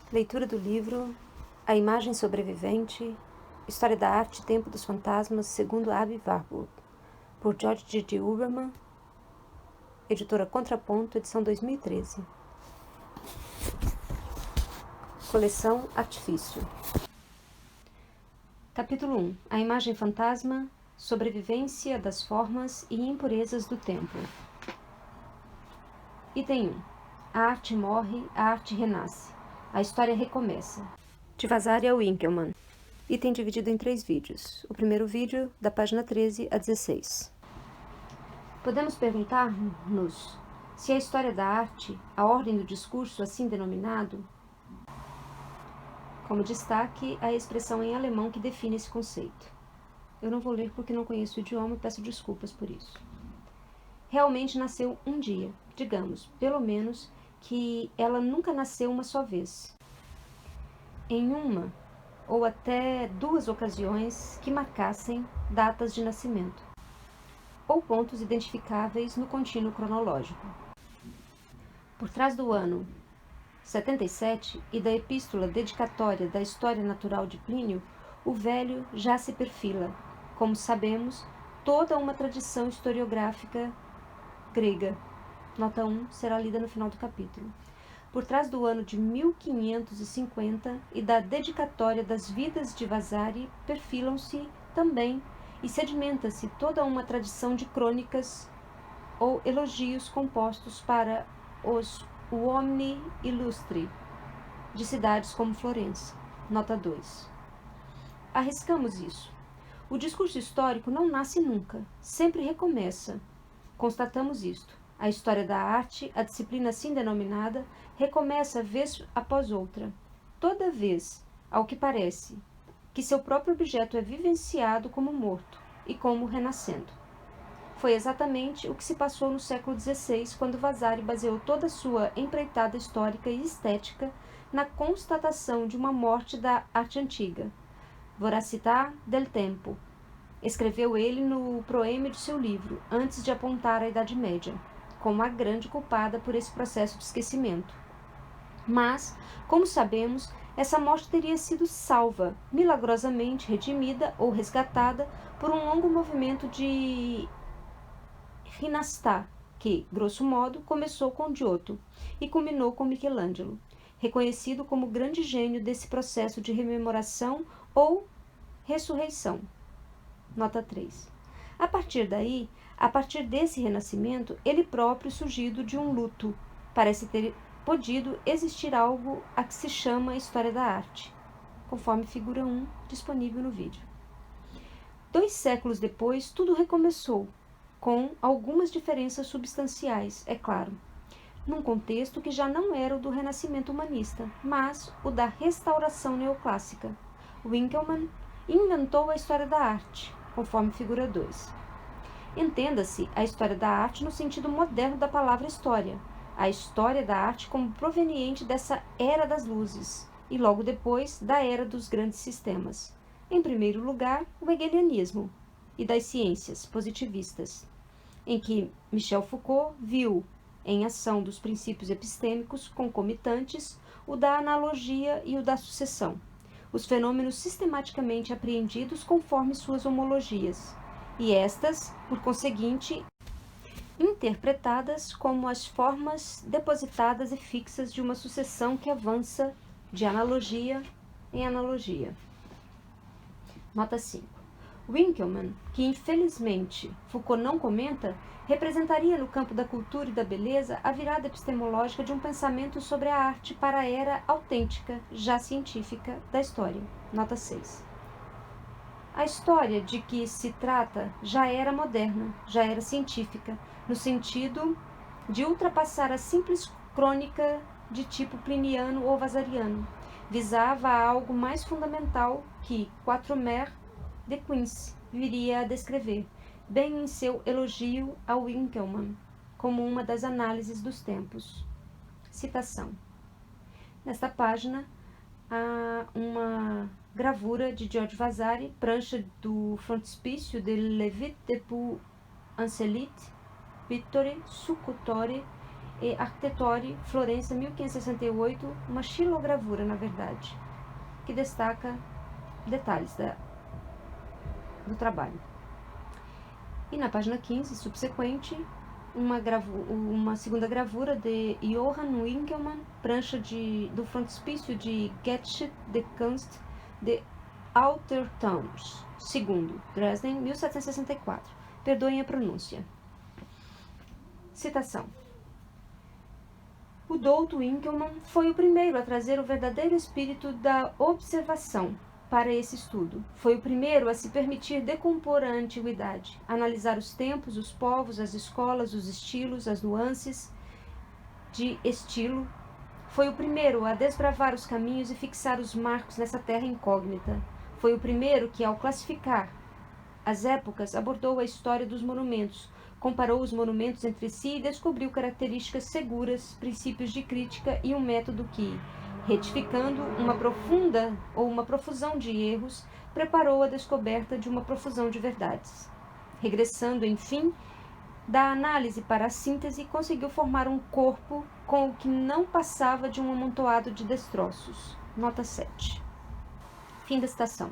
Leitura do livro A Imagem Sobrevivente, História da Arte e Tempo dos Fantasmas, segundo Aby Warburg, por George G. Huberman, editora Contraponto, edição 2013. Coleção Artifício. Capítulo 1. A Imagem Fantasma, Sobrevivência das Formas e Impurezas do Tempo. Item 1. A arte morre, a arte renasce. A história recomeça. De Vasari a Winckelmann. Item dividido em 3 vídeos. O primeiro vídeo, da página 13 a 16. Podemos perguntar-nos se a história da arte, a ordem do discurso assim denominado, como destaque a expressão em alemão que define esse conceito. Eu não vou ler porque não conheço o idioma e peço desculpas por isso. Realmente nasceu um dia, digamos, pelo menos, que ela nunca nasceu uma só vez. Em uma ou até 2 ocasiões que marcassem datas de nascimento, ou pontos identificáveis no contínuo cronológico. Por trás do ano 77 e da epístola dedicatória da História Natural de Plínio, o velho já se perfila, como sabemos, toda uma tradição historiográfica grega. Nota 1 será lida no final do capítulo. Por trás do ano de 1550 e da dedicatória das vidas de Vasari, perfilam-se também e sedimenta-se toda uma tradição de crônicas ou elogios compostos para os uomini illustri de cidades como Florença. Nota 2. Arriscamos isso. O discurso histórico não nasce nunca, sempre recomeça. Constatamos isto. A história da arte, a disciplina assim denominada, recomeça vez após outra. Toda vez, ao que parece, que seu próprio objeto é vivenciado como morto e como renascendo. Foi exatamente o que se passou no século XVI, quando Vasari baseou toda a sua empreitada histórica e estética na constatação de uma morte da arte antiga. Voracità del tempo, escreveu ele no proeme de seu livro, antes de apontar a Idade Média, como a grande culpada por esse processo de esquecimento. Mas, como sabemos, essa morte teria sido salva, milagrosamente redimida ou resgatada por um longo movimento de Rinascita, que, grosso modo, começou com Giotto e culminou com Michelangelo, reconhecido como grande gênio desse processo de rememoração ou ressurreição. Nota 3. A partir desse renascimento, ele próprio surgido de um luto, parece ter podido existir algo a que se chama história da arte, conforme figura 1, disponível no vídeo. 2 séculos depois, tudo recomeçou, com algumas diferenças substanciais, é claro, num contexto que já não era o do renascimento humanista, mas o da restauração neoclássica. Winckelmann inventou a história da arte, conforme figura 2. Entenda-se a história da arte no sentido moderno da palavra história, a história da arte como proveniente dessa era das luzes, e logo depois da era dos grandes sistemas. Em primeiro lugar, o hegelianismo e das ciências positivistas, em que Michel Foucault viu em ação dos princípios epistêmicos concomitantes o da analogia e o da sucessão, os fenômenos sistematicamente apreendidos conforme suas homologias, e estas, por conseguinte, interpretadas como as formas depositadas e fixas de uma sucessão que avança de analogia em analogia. Nota 5. Winckelmann, que infelizmente Foucault não comenta, representaria no campo da cultura e da beleza a virada epistemológica de um pensamento sobre a arte para a era autêntica, já científica, da história. Nota 6. A história de que se trata já era moderna, já era científica, no sentido de ultrapassar a simples crônica de tipo pliniano ou vasariano. Visava algo mais fundamental que Quatremer de Quincy viria a descrever, bem em seu elogio a Winckelmann, como uma das análises dos tempos. Citação. Nesta página, há uma gravura de George Vasari, prancha do frontispício de Levit de Pou Ancelit, Pittore, Succutore e Architecture, Florença, 1568, uma xilogravura, na verdade, que destaca detalhes do trabalho. E na página 15, subsequente, uma segunda gravura de Johann Winkelmann, prancha do frontispício de Geschichte der Kunst de Altertums, segundo, Dresden, 1764. Perdoem a pronúncia. Citação. O douto Winkelmann foi o primeiro a trazer o verdadeiro espírito da observação para esse estudo. Foi o primeiro a se permitir decompor a antiguidade, analisar os tempos, os povos, as escolas, os estilos, as nuances de estilo. Foi o primeiro a desbravar os caminhos e fixar os marcos nessa terra incógnita. Foi o primeiro que, ao classificar as épocas, abordou a história dos monumentos, comparou os monumentos entre si e descobriu características seguras, princípios de crítica e um método que, retificando uma profusão de erros, preparou a descoberta de uma profusão de verdades. Regressando, enfim, da análise para a síntese, conseguiu formar um corpo com o que não passava de um amontoado de destroços. Nota 7. Fim da citação.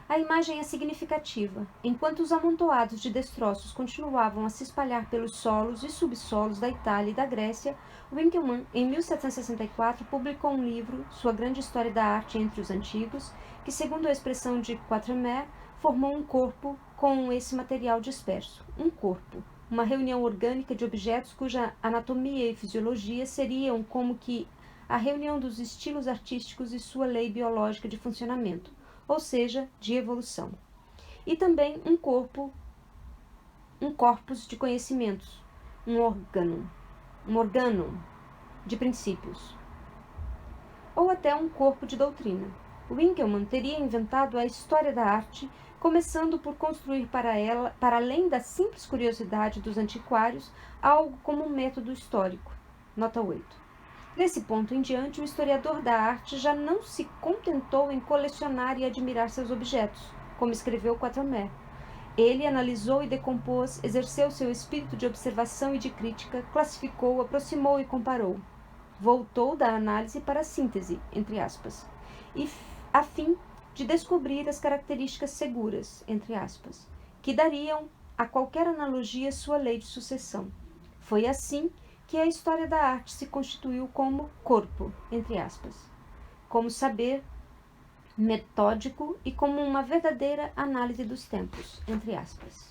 A imagem é significativa. Enquanto os amontoados de destroços continuavam a se espalhar pelos solos e subsolos da Itália e da Grécia, Winkelmann, em 1764, publicou um livro, Sua Grande História da Arte entre os Antigos, que, segundo a expressão de Quatremère, formou um corpo com esse material disperso. Um corpo, uma reunião orgânica de objetos cuja anatomia e fisiologia seriam como que a reunião dos estilos artísticos e sua lei biológica de funcionamento, ou seja, de evolução. E também um corpus de conhecimentos, um organum de princípios, ou até um corpo de doutrina. Winkelmann teria inventado a história da arte, começando por construir para ela, para além da simples curiosidade dos antiquários, algo como um método histórico. Nota 8. Desse ponto em diante, o historiador da arte já não se contentou em colecionar e admirar seus objetos, como escreveu Quatremère. Ele analisou e decompôs, exerceu seu espírito de observação e de crítica, classificou, aproximou e comparou. Voltou da análise para a síntese, entre aspas, a fim de descobrir as características seguras, entre aspas, que dariam a qualquer analogia sua lei de sucessão. Foi assim que a história da arte se constituiu como corpo, entre aspas, como saber metódico e como uma verdadeira análise dos tempos, entre aspas.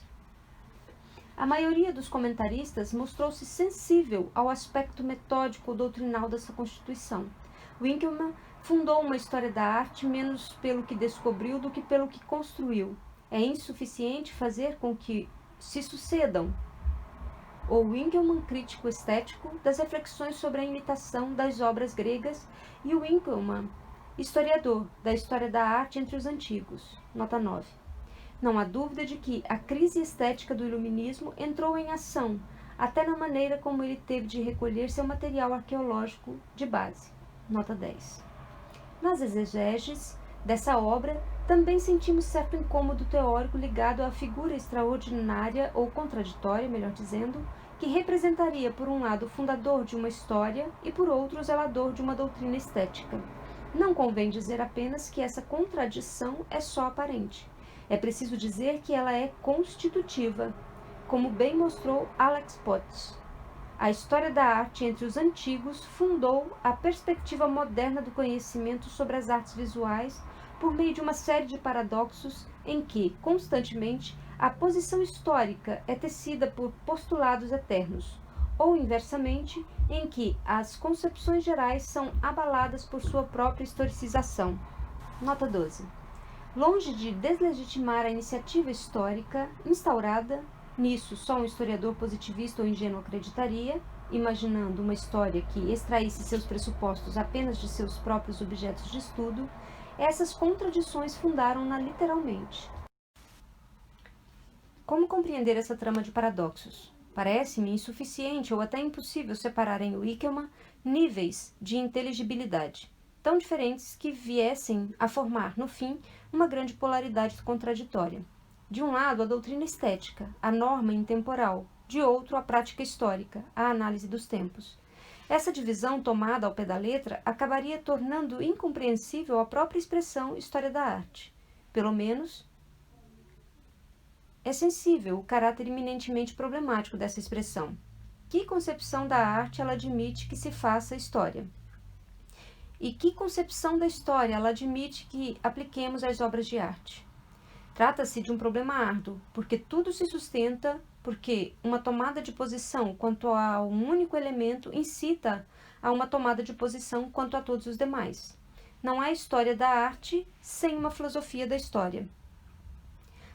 A maioria dos comentaristas mostrou-se sensível ao aspecto metódico ou doutrinal dessa constituição. Winkelmann fundou uma história da arte menos pelo que descobriu do que pelo que construiu. É insuficiente fazer com que se sucedam o Winkelmann crítico estético das reflexões sobre a imitação das obras gregas e o Winkelmann historiador da história da arte entre os antigos. Nota 9. Não há dúvida de que a crise estética do iluminismo entrou em ação, até na maneira como ele teve de recolher seu material arqueológico de base. Nota 10. Nas exegeses dessa obra, também sentimos certo incômodo teórico ligado à figura extraordinária ou contraditória, melhor dizendo, que representaria por um lado o fundador de uma história e por outro o zelador de uma doutrina estética. Não convém dizer apenas que essa contradição é só aparente. É preciso dizer que ela é constitutiva, como bem mostrou Alex Potts. A história da arte entre os antigos fundou a perspectiva moderna do conhecimento sobre as artes visuais por meio de uma série de paradoxos em que, constantemente, a posição histórica é tecida por postulados eternos, ou, inversamente, em que as concepções gerais são abaladas por sua própria historicização. Nota 12. Longe de deslegitimar a iniciativa histórica instaurada, nisso só um historiador positivista ou ingênuo acreditaria, imaginando uma história que extraísse seus pressupostos apenas de seus próprios objetos de estudo, essas contradições fundaram-na literalmente. Como compreender essa trama de paradoxos? Parece-me insuficiente ou até impossível separar em Winkelmann níveis de inteligibilidade, tão diferentes que viessem a formar, no fim, uma grande polaridade contraditória. De um lado, a doutrina estética, a norma intemporal, de outro, a prática histórica, a análise dos tempos. Essa divisão, tomada ao pé da letra, acabaria tornando incompreensível a própria expressão história da arte. Pelo menos, é sensível o caráter eminentemente problemático dessa expressão. Que concepção da arte ela admite que se faça história? E que concepção da história ela admite que apliquemos às obras de arte? Trata-se de um problema árduo, porque tudo se sustenta porque uma tomada de posição quanto a um único elemento incita a uma tomada de posição quanto a todos os demais. Não há história da arte sem uma filosofia da história,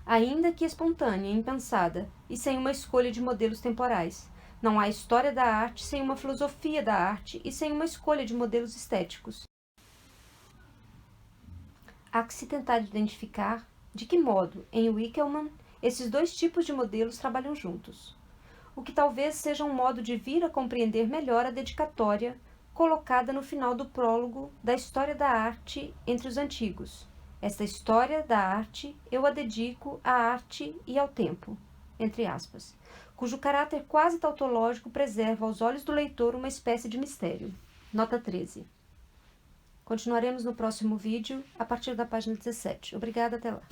ainda que espontânea, impensada, e sem uma escolha de modelos temporais. Não há história da arte sem uma filosofia da arte e sem uma escolha de modelos estéticos. Há que se tentar identificar de que modo, em Winckelmann, esses dois tipos de modelos trabalham juntos. O que talvez seja um modo de vir a compreender melhor a dedicatória colocada no final do prólogo da História da Arte entre os Antigos. Esta história da arte eu a dedico à arte e ao tempo, entre aspas, cujo caráter quase tautológico preserva aos olhos do leitor uma espécie de mistério. Nota 13. Continuaremos no próximo vídeo, a partir da página 17. Obrigada, até lá.